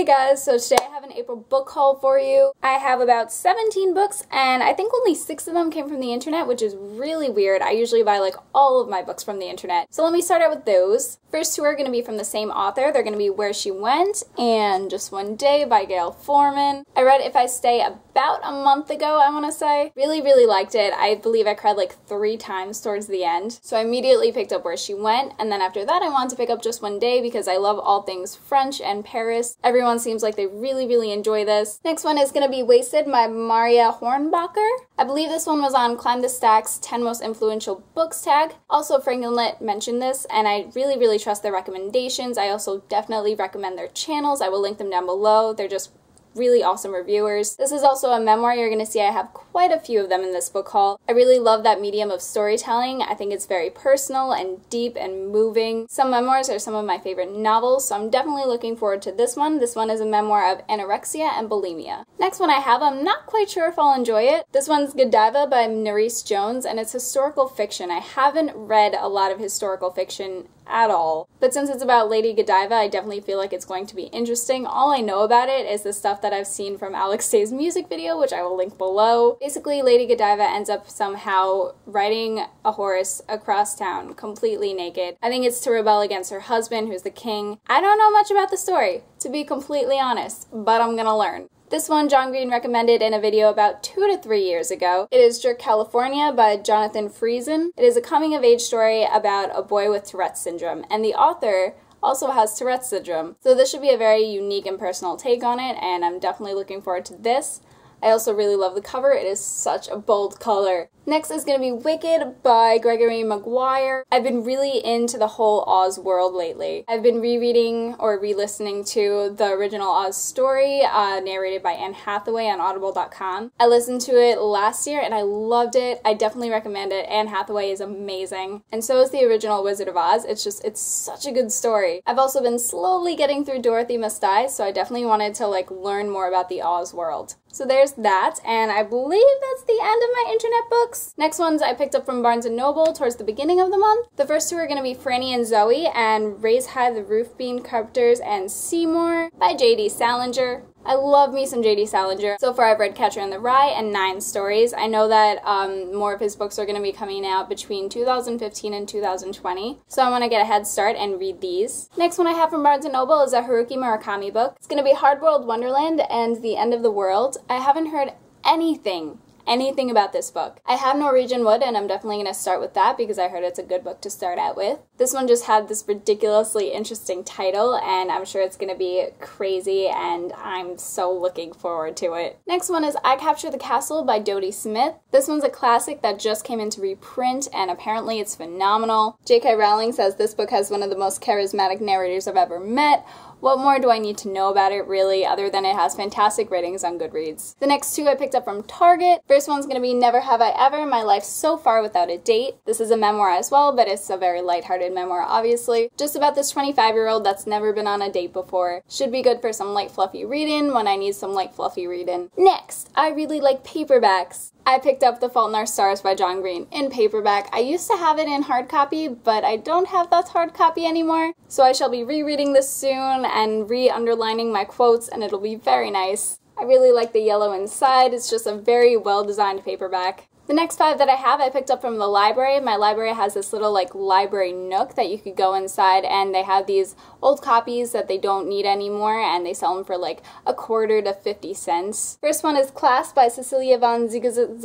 guys, so today I have an April book haul for you. I have about 17 books and I think only 6 of them came from the internet, which is really weird. I usually buy like all of my books from the internet. So let me start out with those. First two are going to be from the same author. They're going to be Where She Went and Just One Day by Gayle Forman. I read If I Stay about a month ago, I want to say. Really liked it. I believe I cried like 3 times towards the end. So I immediately picked up Where She Went, and then after that I wanted to pick up Just One Day because I love all things French and Paris. Everyone seems like they really enjoy this. Next one is going to be Wasted by Maria Hornbacher. I believe this one was on Climb the Stack's 10 Most Influential Books tag. Also, Frankenlit mentioned this, and I really trust their recommendations. I also definitely recommend their channels. I will link them down below. They're just really awesome reviewers. This is also a memoir. You're going to see I have quite a few of them in this book haul. I really love that medium of storytelling. I think it's very personal and deep and moving. Some memoirs are some of my favorite novels, so I'm definitely looking forward to this one. This one is a memoir of anorexia and bulimia. Next one I have, I'm not quite sure if I'll enjoy it. This one's Godiva by Nerys Jones, and it's historical fiction. I haven't read a lot of historical fiction at all, but since it's about Lady Godiva, I definitely feel like it's going to be interesting. All I know about it is the stuff that I've seen from Alex Day's music video, which I will link below. Basically, Lady Godiva ends up somehow riding a horse across town completely naked. I think it's to rebel against her husband, who's the king. I don't know much about the story, to be completely honest, but I'm gonna learn. This one John Green recommended in a video about 2 to 3 years ago. It is Jerk California by Jonathan Friesen. It is a coming-of-age story about a boy with Tourette's syndrome, and the author also has Tourette's syndrome. So this should be a very unique and personal take on it, and I'm definitely looking forward to this. I also really love the cover. It is such a bold color. Next is going to be Wicked by Gregory Maguire. I've been really into the whole Oz world lately. I've been rereading or re-listening to the original Oz story, narrated by Anne Hathaway on audible.com. I listened to it last year and I loved it. I definitely recommend it. Anne Hathaway is amazing. And so is the original Wizard of Oz. It's such a good story. I've also been slowly getting through Dorothy Must Die, so I definitely wanted to learn more about the Oz world. So there's that, and I believe that's the end of my internet books. Next ones I picked up from Barnes & Noble towards the beginning of the month. The first two are going to be Franny and Zoe and Raise High the Roof Bean Carpenters and Seymour by J.D. Salinger. I love me some J.D. Salinger. So far I've read Catcher in the Rye and 9 Stories. I know that more of his books are going to be coming out between 2015 and 2020. So I want to get a head start and read these. Next one I have from Barnes & Noble is a Haruki Murakami book. It's going to be Hardboiled Wonderland and The End of the World. I haven't heard anything about this book. I have Norwegian Wood, and I'm definitely going to start with that because I heard it's a good book to start out with. This one just had this ridiculously interesting title, and I'm sure it's going to be crazy, and I'm so looking forward to it. Next one is I Capture the Castle by Dodie Smith. This one's a classic that just came into reprint, and apparently it's phenomenal. J.K. Rowling says this book has one of the most charismatic narrators I've ever met. What more do I need to know about it, really, other than it has fantastic ratings on Goodreads? The next two I picked up from Target. First one's going to be Never Have I Ever, My Life So Far Without a Date. This is a memoir as well, but it's a very lighthearted memoir, obviously. Just about this 25-year-old that's never been on a date before. Should be good for some light, fluffy reading when I need some light, fluffy reading. Next, I really like paperbacks. I picked up The Fault in Our Stars by John Green in paperback. I used to have it in hard copy, but I don't have that hard copy anymore. So I shall be rereading this soon and re-underlining my quotes, and it'll be very nice. I really like the yellow inside. It's just a very well-designed paperback. The next 5 that I have, I picked up from the library. My library has this little library nook that you could go inside, and they have these old copies that they don't need anymore, and they sell them for a quarter to 50 cents. First one is Class by Cecilia von Ziegler.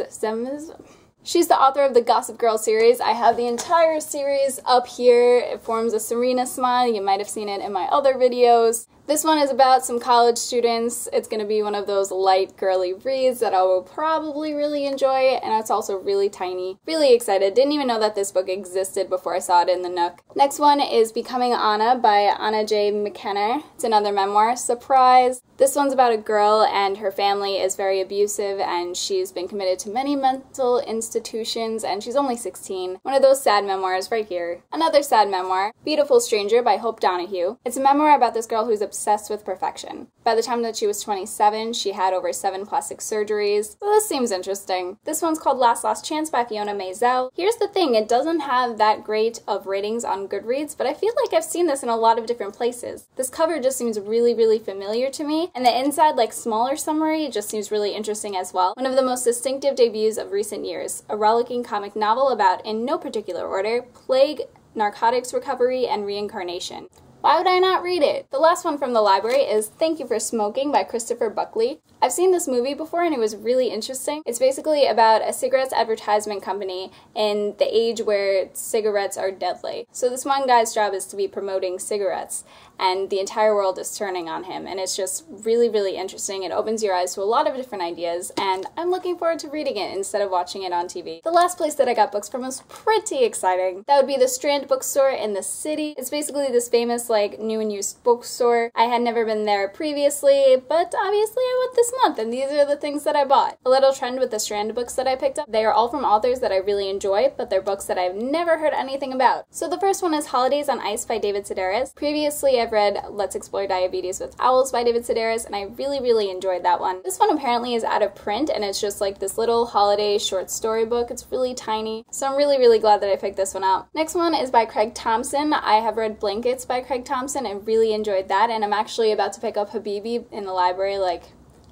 She's the author of the Gossip Girl series. I have the entire series up here. It forms a Serena smile. You might have seen it in my other videos. This one is about some college students. It's going to be one of those light, girly reads that I will probably really enjoy, and it's also really tiny. Really excited. Didn't even know that this book existed before I saw it in the Nook. Next one is Becoming Anna by Anna J. McKenna. It's another memoir. Surprise! This one's about a girl, and her family is very abusive, and she's been committed to many mental institutions, and she's only 16. One of those sad memoirs right here. Another sad memoir, Beautiful Stranger by Hope Donahue. It's a memoir about this girl who's obsessed obsessed with perfection. By the time that she was 27, she had over 7 plastic surgeries. So this seems interesting. This one's called Last Chance by Fiona Maisel. Here's the thing, it doesn't have that great of ratings on Goodreads, but I feel like I've seen this in a lot of different places. This cover just seems really familiar to me, and the inside, like, smaller summary just seems really interesting as well. One of the most distinctive debuts of recent years, a rollicking comic novel about, in no particular order, plague, narcotics recovery, and reincarnation. Why would I not read it? The last one from the library is Thank You for Smoking by Christopher Buckley. I've seen this movie before and it was really interesting. It's basically about a cigarettes advertisement company in the age where cigarettes are deadly. So this one guy's job is to be promoting cigarettes, and the entire world is turning on him, and it's just really interesting. It opens your eyes to a lot of different ideas, and I'm looking forward to reading it instead of watching it on TV. The last place that I got books from was pretty exciting. That would be the Strand Bookstore in the city. It's basically this famous, like, new and used bookstore. I had never been there previously, but obviously I went this month, and these are the things that I bought. A little trend with the Strand books that I picked up, they are all from authors that I really enjoy, but they're books that I've never heard anything about. So the first one is Holidays on Ice by David Sedaris. Previously I've read Let's Explore Diabetes with Owls by David Sedaris, and I really enjoyed that one. This one apparently is out of print, and it's just like this little holiday short story book. It's really tiny, so I'm really glad that I picked this one out. Next one is by Craig Thompson. I have read Blankets by Craig Thompson and really enjoyed that, and I'm actually about to pick up Habibi in the library, like,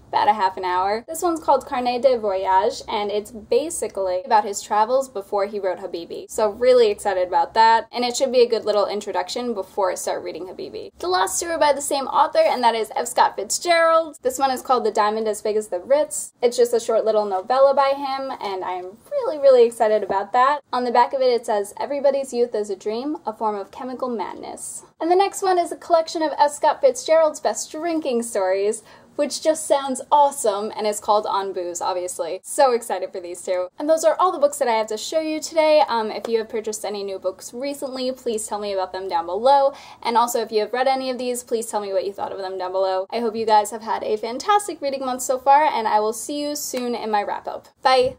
about a half an hour. This one's called Carnet de Voyage, and it's basically about his travels before he wrote Habibi. So really excited about that, and it should be a good little introduction before I start reading Habibi. The last two are by the same author, and that is F. Scott Fitzgerald. This one is called The Diamond as Big as the Ritz. It's just a short little novella by him, and I'm really excited about that. On the back of it, it says, Everybody's youth is a dream, a form of chemical madness. And the next one is a collection of F. Scott Fitzgerald's best drinking stories, which just sounds awesome, and it's called On Booze, obviously. So excited for these two. And those are all the books that I have to show you today. If you have purchased any new books recently, please tell me about them down below. And also, if you have read any of these, please tell me what you thought of them down below. I hope you guys have had a fantastic reading month so far, and I will see you soon in my wrap-up. Bye!